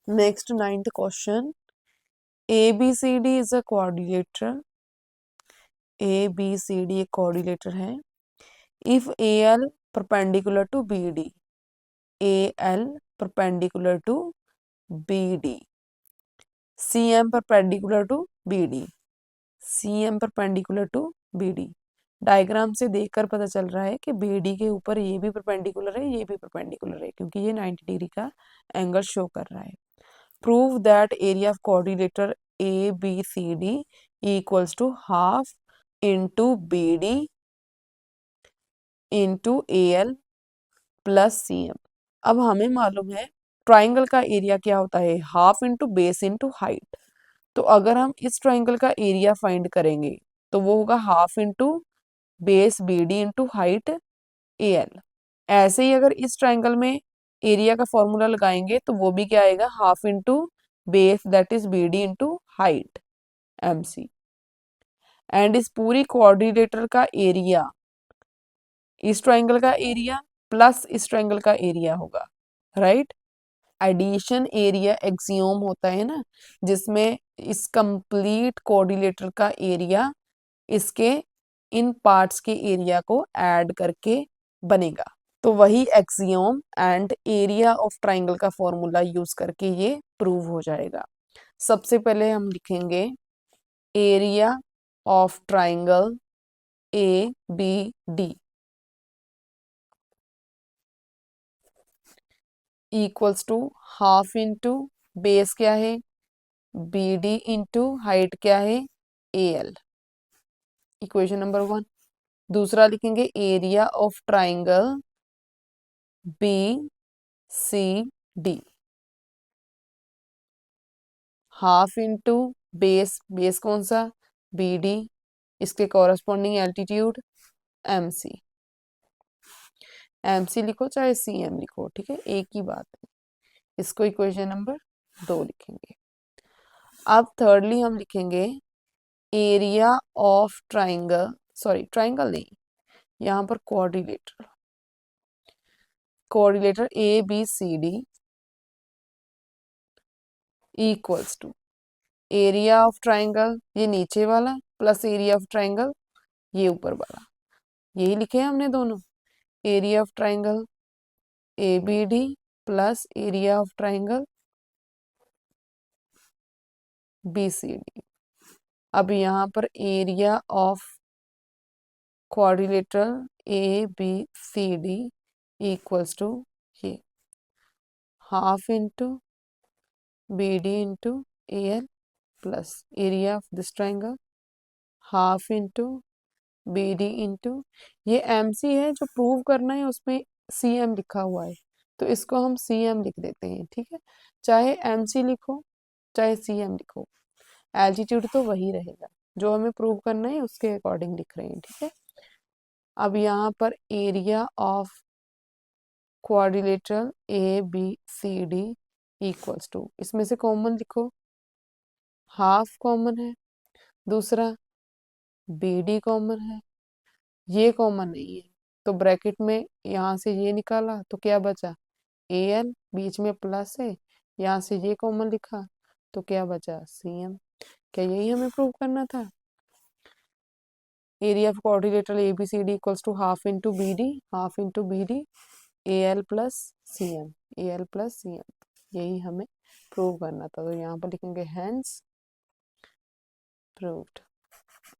Next 9th question, ABCD is a coordinator, ABCD एक coordinator है। If AL perpendicular to BD, AL perpendicular to BD, CM perpendicular to BD, CM perpendicular to BD। Diagram से देखकर पता चल रहा है कि BD के ऊपर ये भी परपेंडिकुलर है, ये भी परपेंडिकुलर है, क्योंकि ये 90 डिग्री का एंगल शो कर रहा है। Prove that area of coordinator ABCD equals to half into BD into AL plus CM। अब हमें मालूम है ट्राइंगल का एरिया क्या होता है, half into base into height. तो अगर हम इस ट्राइंगल का एरिया फाइंड करेंगे तो वो होगा half into base BD into height AL। ऐसे ही अगर इस ट्राइंगल में एरिया का फॉर्मूला लगाएंगे तो वो भी क्या आएगा, half into base that is BD into height MC। And इस पूरी कोऑर्डिनेटर का एरिया इस ट्राइंगल का एरिया प्लस इस ट्राइंगल का एरिया होगा, राइट। एडिशन एरिया एक्सियोम होता है ना, जिसमें इस कंप्लीट कोऑर्डिनेटर का एरिया इसके इन पार्ट्स के एरिया को ऐड करके बनेगा। तो वही axiom and area of triangle का फॉर्मूला यूज करके ये प्रूव हो जाएगा। सबसे पहले हम लिखेंगे area of triangle ABD equals to half into base क्या है BD इंटू हाइट क्या है AL, इक्वेशन नंबर 1। दूसरा लिखेंगे area of triangle BCD, half into base, base कौन सा BD, इसके कॉरस्पॉन्डिंग एल्टीट्यूड MC। MC लिखो चाहे CM लिखो, ठीक है, एक ही बात है। इसको इक्वेशन नंबर 2 लिखेंगे। अब थर्डली हम लिखेंगे area of triangle, sorry triangle नहीं, यहाँ पर coordinator, coordinator ABCD equals to area of triangle ये नीचे वाला प्लस एरिया ऑफ ट्राइंगल ये ऊपर वाला, यही लिखे हैं हमने दोनों। Area of triangle ABD plus area of triangle BCD। अब यहाँ पर area of coordinator ABCD equals to ये half into BD into AL plus area of this triangle half into BD into ये MC है जो प्रूव करना है, उसमें CM लिखा हुआ है तो इसको हम CM लिख देते हैं, ठीक है। चाहे MC लिखो चाहे CM लिखो, एल्टीट्यूड तो वही रहेगा, जो हमें प्रूव करना है उसके अकॉर्डिंग लिख रहे हैं, ठीक है। अब यहाँ पर area of quadrilateral ABCD equals to, इसमें से कॉमन लिखो, हाफ कॉमन है, दूसरा BD कॉमन है, ये कॉमन नहीं है तो ब्रैकेट में यहाँ से ये निकाला तो क्या बचा AL, बीच में प्लस है, यहाँ से ये कॉमन लिखा तो क्या बचा CM। क्या यही हमें प्रूव करना था। Area of coordinator ABCD equals to half into BD, half into BD AL plus CM, AL plus CM, यही हमें प्रूव करना था। तो यहाँ पर लिखेंगे हैंस प्रूव्ड।